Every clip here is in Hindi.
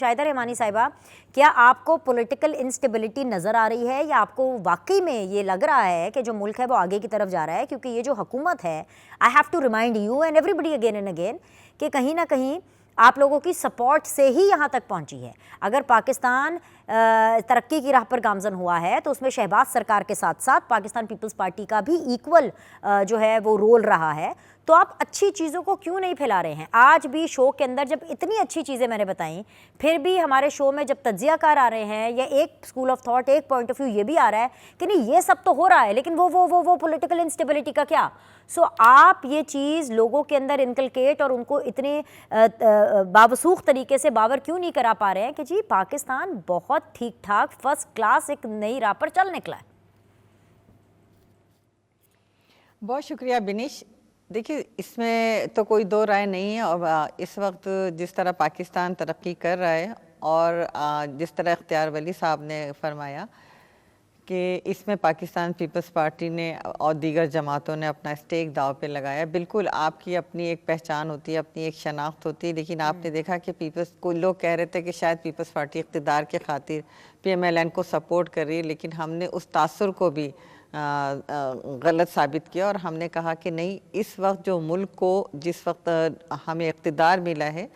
शाहिदा रहमानी साहिबा, क्या आपको पॉलिटिकल इंस्टेबिलिटी नज़र आ रही है या आपको वाकई में ये लग रहा है कि जो मुल्क है वो आगे की तरफ जा रहा है? क्योंकि ये जो हुकूमत है, I have to remind you and everybody again and again कि कहीं ना कहीं आप लोगों की सपोर्ट से ही यहाँ तक पहुँची है। अगर पाकिस्तान तरक्की की राह पर गामजन हुआ है तो उसमें शहबाज सरकार के साथ साथ पाकिस्तान पीपल्स पार्टी का भी इक्वल जो है वो रोल रहा है। तो आप अच्छी चीज़ों को क्यों नहीं फैला रहे हैं? आज भी शो के अंदर जब इतनी अच्छी चीज़ें मैंने बताई, फिर भी हमारे शो में जब तज्जियाकार आ रहे हैं या एक स्कूल ऑफ थॉट, एक पॉइंट ऑफ व्यू ये भी आ रहा है कि नहीं ये सब तो हो रहा है, लेकिन वो पॉलिटिकल इंस्टेबिलिटी का क्या? सो आप ये चीज़ लोगों के अंदर इनकलकेट और उनको इतने बावसूख तरीके से बावर क्यों नहीं करा पा रहे हैं कि जी पाकिस्तान बहुत ठीक ठाक फर्स्ट क्लास एक नई राह पर चल निकला है? बहुत शुक्रिया बिनिश। देखिए, इसमें तो कोई दो राय नहीं है। और इस वक्त जिस तरह पाकिस्तान तरक्की कर रहा है और जिस तरह इख्तियार वली साहब ने फरमाया कि इसमें पाकिस्तान पीपल्स पार्टी ने और दीगर जमातों ने अपना स्टेक दाव पे लगाया। बिल्कुल आपकी अपनी एक पहचान होती है, अपनी एक शनाख्त होती है, लेकिन आपने देखा कि पीपल्स कोई लोग कह रहे थे कि शायद पीपल्स पार्टी इक़्तिदार के खातिर PMLN को सपोर्ट कर रही है, लेकिन हमने उस तासुर को भी गलत साबित किया और हमने कहा कि नहीं, इस वक्त जो मुल्क को जिस वक्त हमें इक़्तिदार मिला है,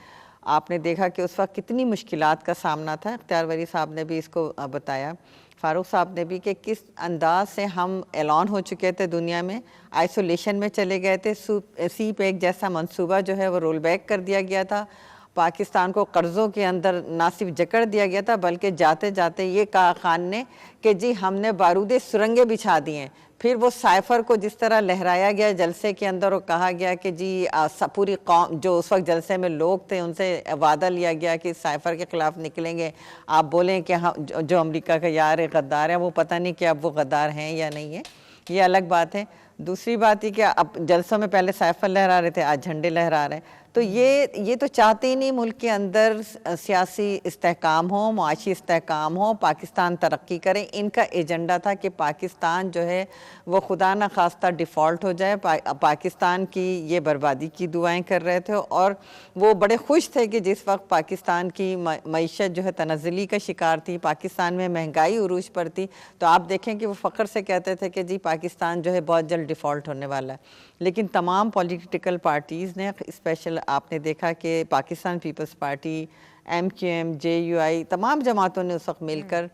आपने देखा कि उस वक्त कितनी मुश्किलात का सामना था। इख्तियार वली साहब ने भी इसको बताया, फ़ारूक साहब ने भी, कि किस अंदाज से हम ऐलान हो चुके थे दुनिया में, आइसोलेशन में चले गए थे। सी पैक जैसा मंसूबा जो है वो रोल बैक कर दिया गया था। पाकिस्तान को कर्ज़ों के अंदर ना सिर्फ जकड़ दिया गया था, बल्कि जाते जाते ये कहा खान ने कि जी हमने बारूदे सुरंगें बिछा दी हैं। फिर वो साइफ़र को जिस तरह लहराया गया जलसे के अंदर और कहा गया कि जी पूरी कौम, जो उस वक्त जलसे में लोग थे, उनसे वादा लिया गया कि साइफ़र के ख़िलाफ़ निकलेंगे। आप बोलें कि हम जो अमेरिका का यार है, गद्दार है, वो पता नहीं कि अब वो गद्दार हैं या नहीं है, ये अलग बात है। दूसरी बात ही कि अब जलसों में पहले साइफ़र लहरा रहे थे, आज झंडे लहरा रहे हैं। तो ये तो चाहते ही नहीं मुल्क के अंदर सियासी इस्तेहकाम हो, मुआशी इस्तेहकाम हो, पाकिस्तान तरक्की करे। इनका एजेंडा था कि पाकिस्तान जो है वो खुदा न खास्ता डिफ़ॉल्ट हो जाए। पाकिस्तान की ये बर्बादी की दुआएं कर रहे थे और वो बड़े खुश थे कि जिस वक्त पाकिस्तान की मईशत जो है तनज़्ज़ुली का शिकार थी, पाकिस्तान में महंगाई उरूज पर थी, तो आप देखें कि वो फ़ख्र से कहते थे कि जी पाकिस्तान जो है बहुत जल्द डिफ़ॉल्ट होने वाला है। लेकिन तमाम पॉलिटिकल पार्टीज़ ने, स्पेशल आपने देखा कि Pakistan People's Party, MQM, JUI, तमाम जमातों ने उस वक्त मिलकर,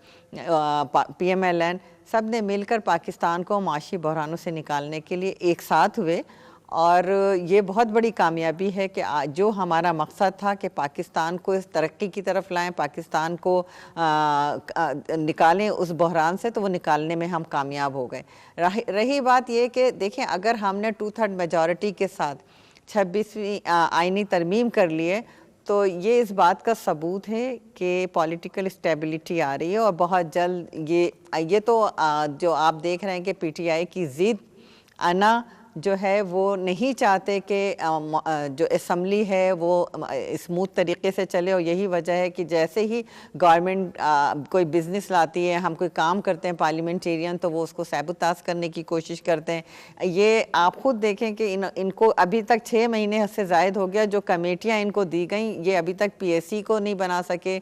PMLN, सब ने मिलकर पाकिस्तान को माशी बहरानों से निकालने के लिए एक साथ हुए। और ये बहुत बड़ी कामयाबी है कि जो हमारा मकसद था कि पाकिस्तान को इस तरक्की की तरफ लाएं, पाकिस्तान को निकालें उस बहरान से, तो वो निकालने में हम कामयाब हो गए। रही बात ये कि देखें, अगर हमने 2/3 मेजॉरिटी के साथ 26वीं आइनी तरमीम कर लिए, तो ये इस बात का सबूत है कि पॉलिटिकल स्टेबिलिटी आ रही है। और बहुत जल्द ये तो जो आप देख रहे हैं कि PTI की ज़िद आना जो है वो नहीं चाहते कि जो असम्बली है वो स्मूथ तरीके से चले। और यही वजह है कि जैसे ही गवर्नमेंट कोई बिज़नेस लाती है, हम कोई काम करते हैं पार्लियामेंटेरियन, तो वो उसको सैबोताज करने की कोशिश करते हैं। ये आप ख़ुद देखें कि इनको अभी तक 6 महीने से ज़ायद हो गया, जो कमेटियाँ इनको दी गई ये अभी तक PSC को नहीं बना सके,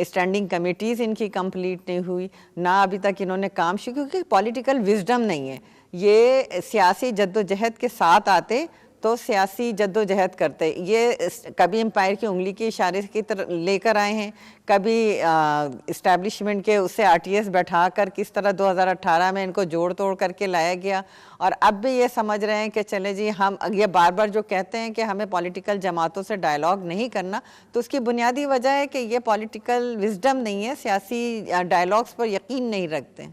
स्टैंडिंग कमेटीज़ इनकी कंप्लीट नहीं हुई, ना अभी तक इन्होंने काम शुरू, क्योंकि पॉलिटिकल विजडम नहीं है। ये सियासी जद्दोजहद के साथ आते तो सियासी जद्दोजहद करते। ये कभी एम्पायर की उंगली के इशारे की तरह लेकर आए हैं, कभी इस्टेब्लिशमेंट के उससे RTS बैठाकर किस तरह 2018 में इनको जोड़ तोड़ करके लाया गया। और अब भी ये समझ रहे हैं कि चले जी हम, ये बार बार जो कहते हैं कि हमें पॉलिटिकल जमातों से डायलॉग नहीं करना, तो उसकी बुनियादी वजह है कि ये पॉलिटिकल विजडम नहीं है, सियासी डायलॉग्स पर यकीन नहीं रखते।